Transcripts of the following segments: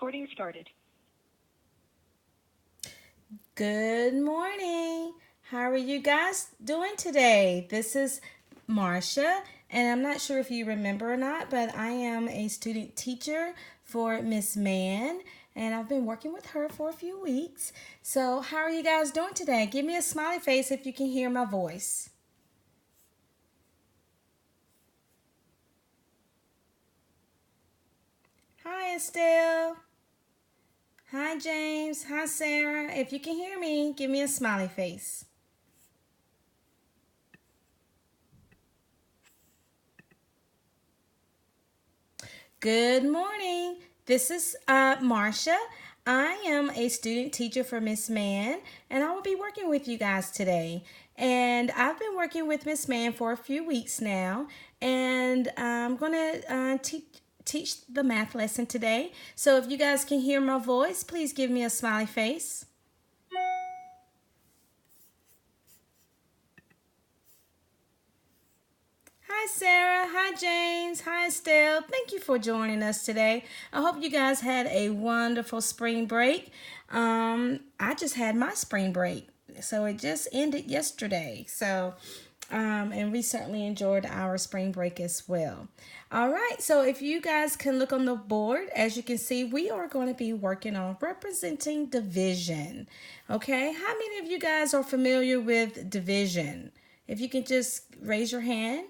Recording started. Good morning. How are you guys doing today? This is Marcia, and I'm not sure if you remember or not, but I am a student teacher for Miss Mann, and I've been working with her for a few weeks. So, how are you guys doing today? Give me a smiley face if you can hear my voice. Hi, Estelle. Hi, James. Hi, Sarah. If you can hear me, give me a smiley face. Good morning. This is Marcia. I am a student teacher for Miss Mann, and I will be working with you guys today. And I've been working with Miss Mann for a few weeks now, and I'm going to teach the math lesson today. So if you guys can hear my voice, please give me a smiley face. Hi, Sarah. Hi, James. Hi, Estelle. Thank you for joining us today. I hope you guys had a wonderful spring break. I just had my spring break, so it just ended yesterday. And we certainly enjoyed our spring break as well. All right, so if you guys can look on the board, as you can see, we are going to be working on representing division. Okay, how many of you guys are familiar with division? If you can just raise your hand.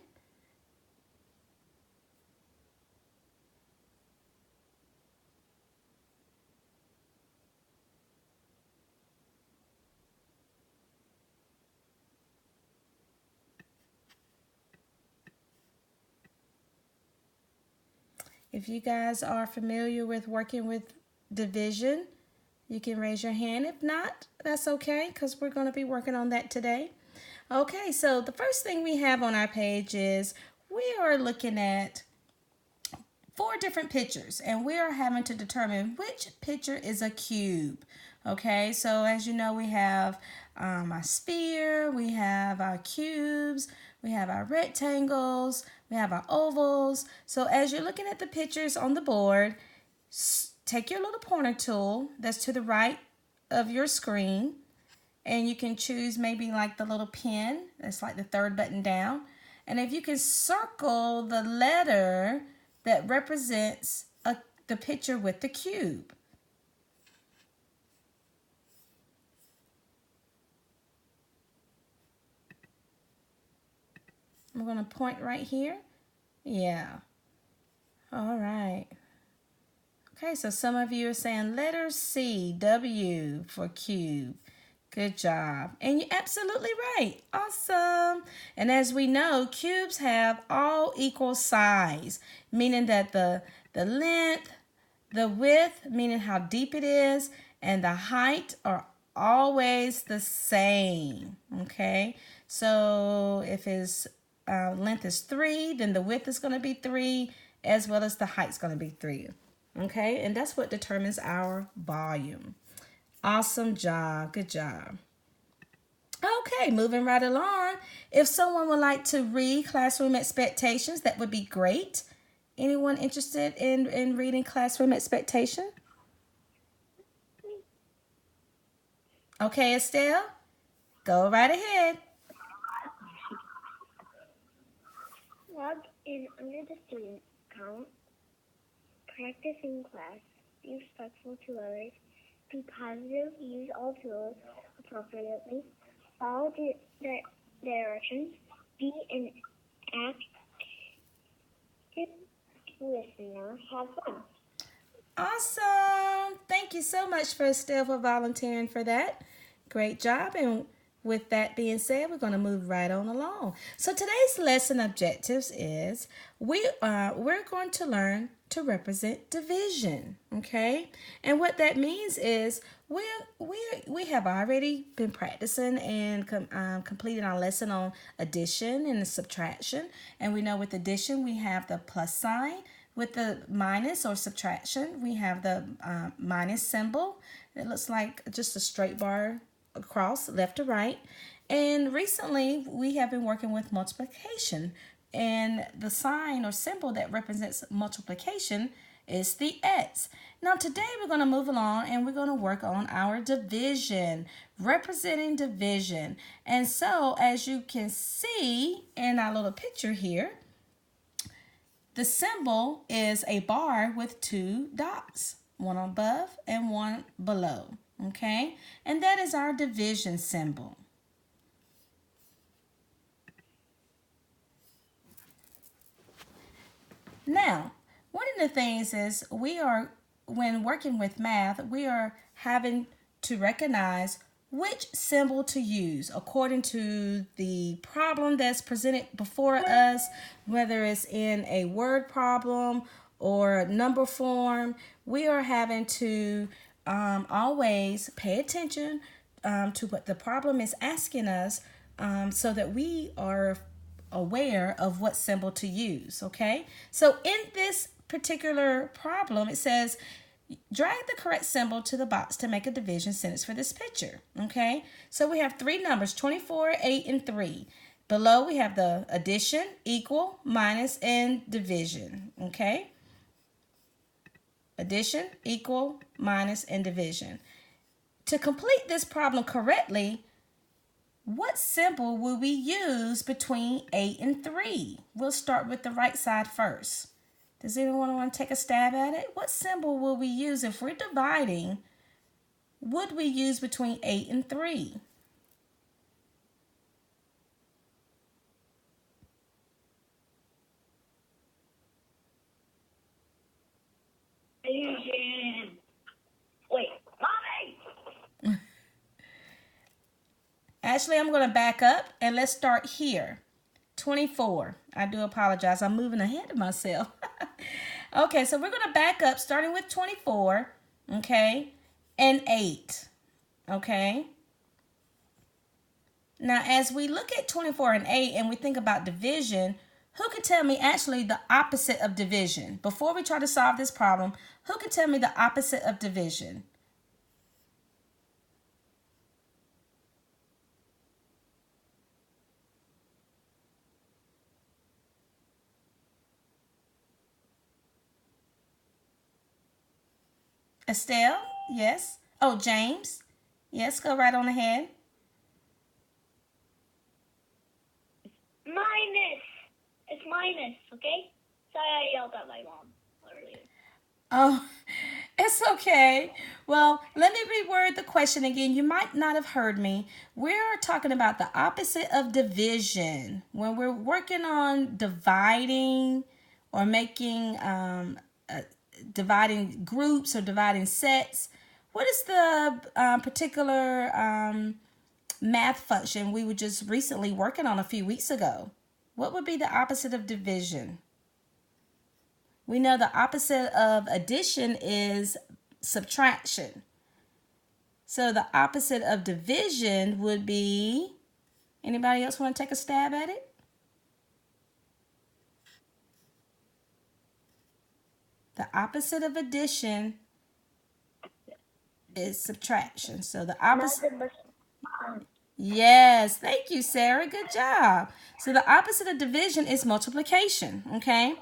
If you guys are familiar with working with division, you can raise your hand. If not, that's okay because we're going to be working on that today. Okay, so the first thing we have on our page is we are looking at four different pictures and we are having to determine which picture is a cube. Okay, so as you know, we have our sphere, we have our cubes, we have our rectangles, we have our ovals. So as you're looking at the pictures on the board, take your little pointer tool that's to the right of your screen, and you can choose maybe like the little pen that's like the third button down. And if you can circle the letter that represents the picture with the cube. I'm going to point right here. Yeah. All right. Okay, so some of you are saying letter C, W for cube. Good job. And you're absolutely right. Awesome. And as we know, cubes have all equal size, meaning that the length, the width, meaning how deep it is, and the height are always the same. Okay. So if his length is 3, then the width is going to be 3, as well as the height is going to be 3. Okay. And that's what determines our volume. Awesome job. Good job. Okay, moving right along. If someone would like to read Classroom Expectations, that would be great. Anyone interested in reading Classroom Expectation? Okay, Estelle, go right ahead. Log in under the student account. Practice in class. Be respectful to others. Be positive. Use all tools appropriately. Follow the directions. Be an active listener. Have fun. Awesome. Thank you so much for Estelle for volunteering for that. Great job. And with that being said, we're going to move right on along. So today's lesson objectives is we're going to learn to represent division. Okay, and what that means is we have already been practicing and completing our lesson on addition and subtraction, and we know with addition we have the plus sign. With the minus or subtraction, we have the minus symbol. It looks like just a straight bar across left to right. And recently, we have been working with multiplication. And the sign or symbol that represents multiplication It's the X. Now today we're going to move along and we're going to work on our division, representing division. And so as you can see in our little picture here, the symbol is a bar with two dots, one above and one below, okay? And that is our division symbol. Now, one of the things is when working with math, we are having to recognize which symbol to use according to the problem that's presented before us, whether it's in a word problem or number form. We are having to always pay attention to what the problem is asking us, so that we are aware of what symbol to use, okay? So in this particular problem, it says, drag the correct symbol to the box to make a division sentence for this picture, okay? So we have three numbers, 24, 8, and 3. Below we have the addition, equal, minus, and division, okay? Addition, equal, minus, and division. To complete this problem correctly, what symbol will we use between 8 and 3? We'll start with the right side first. Does anyone want to take a stab at it? What symbol will we use if we're dividing? Would we use between 8 and 3? Division. Wait, Mommy! Actually, I'm going to back up and let's start here. 24. I do apologize. I'm moving ahead of myself. Okay, so we're going to back up starting with 24, okay, and 8, okay? Now, as we look at 24 and 8 and we think about division, who could tell me actually the opposite of division? Before we try to solve this problem, who could tell me the opposite of division? Estelle? Yes. Oh, James? Yes, go right on ahead. Minus. It's minus, okay? Sorry I yelled at my mom earlier. Oh, it's okay. Well, let me reword the question again. You might not have heard me. We're talking about the opposite of division. When we're working on dividing or making dividing groups or dividing sets, what is the particular math function we were just recently working on a few weeks ago? What would be the opposite of division? We know the opposite of addition is subtraction. So the opposite of division would be, anybody else want to take a stab at it? The opposite of addition is subtraction. So the opposite. Yes, thank you, Sarah. Good job. So the opposite of division is multiplication, okay?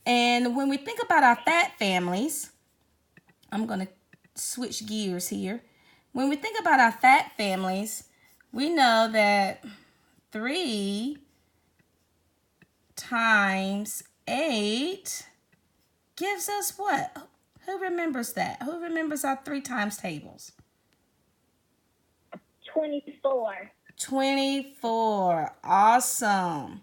And when we think about our fat families, I'm going to switch gears here. When we think about our fat families, we know that 3 times 8 gives us what? Who remembers that? Who remembers our 3 times tables? 24. 24. Awesome.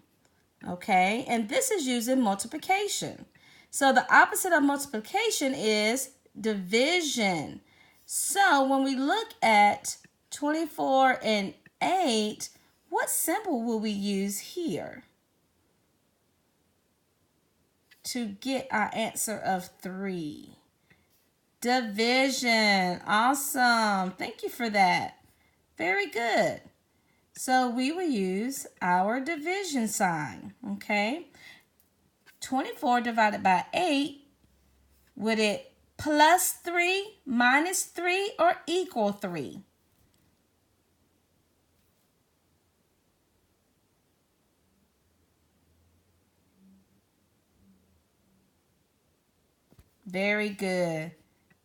Okay, and this is using multiplication. So the opposite of multiplication is division. So when we look at 24 and 8, what symbol will we use here to get our answer of 3? Division. Awesome. Thank you for that. Very good. So we will use our division sign, okay? 24 divided by 8, would it plus 3, minus 3, or equal 3? Very good.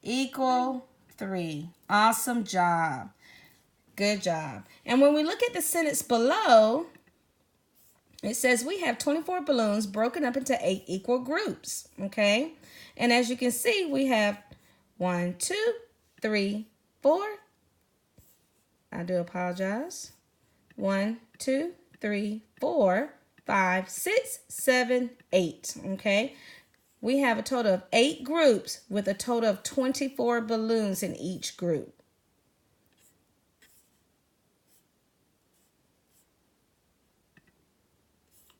Equal 3. Awesome job. Good job. And when we look at the sentence below, it says we have 24 balloons broken up into 8 equal groups. Okay? And as you can see, we have 1, 2, 3, 4. I do apologize. 1, 2, 3, 4, 5, 6, 7, 8. Okay? We have a total of 8 groups with a total of 24 balloons in each group.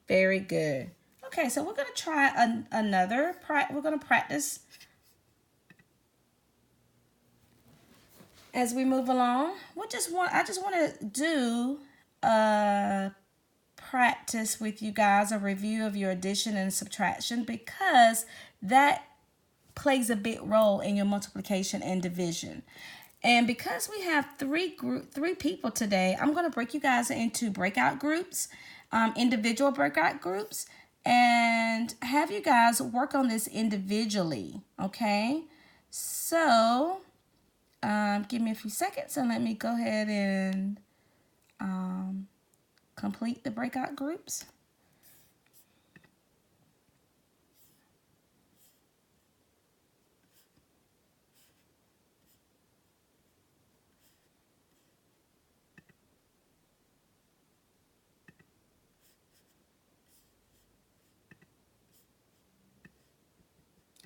Very good. Okay, so we're going to try another. We're going to practice as we move along. I just want to do a practice with you guys, a review of your addition and subtraction, because that plays a big role in your multiplication and division. And because we have three people today, I'm going to break you guys into breakout groups, individual breakout groups, and have you guys work on this individually, okay? So, give me a few seconds and let me go ahead and complete the breakout groups.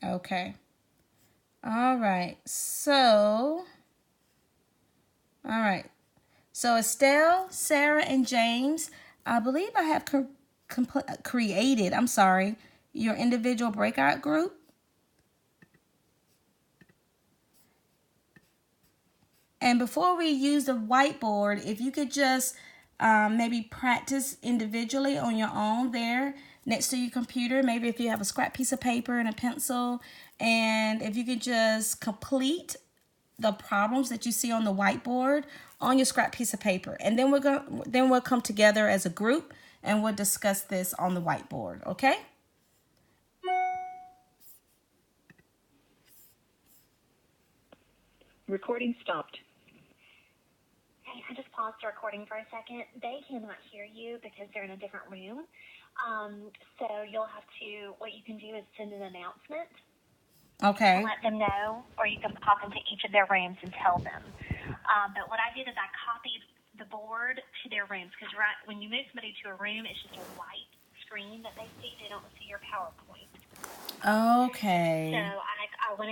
Okay. All right. So Estelle, Sarah, and James, I believe I have created, your individual breakout group. And before we use the whiteboard, if you could just maybe practice individually on your own there next to your computer, maybe if you have a scrap piece of paper and a pencil, and if you could just complete the problems that you see on the whiteboard on your scrap piece of paper, and then we'll come together as a group and we'll discuss this on the whiteboard. Okay? Recording stopped. Hey, I just paused the recording for a second. They cannot hear you because they're in a different room. So what you can do is send an announcement. Okay. Let them know, or you can pop into each of their rooms and tell them. But what I did is I copied the board to their rooms, because when you move somebody to a room, it's just a white screen that they see. They don't see your PowerPoint. Okay. So I went ahead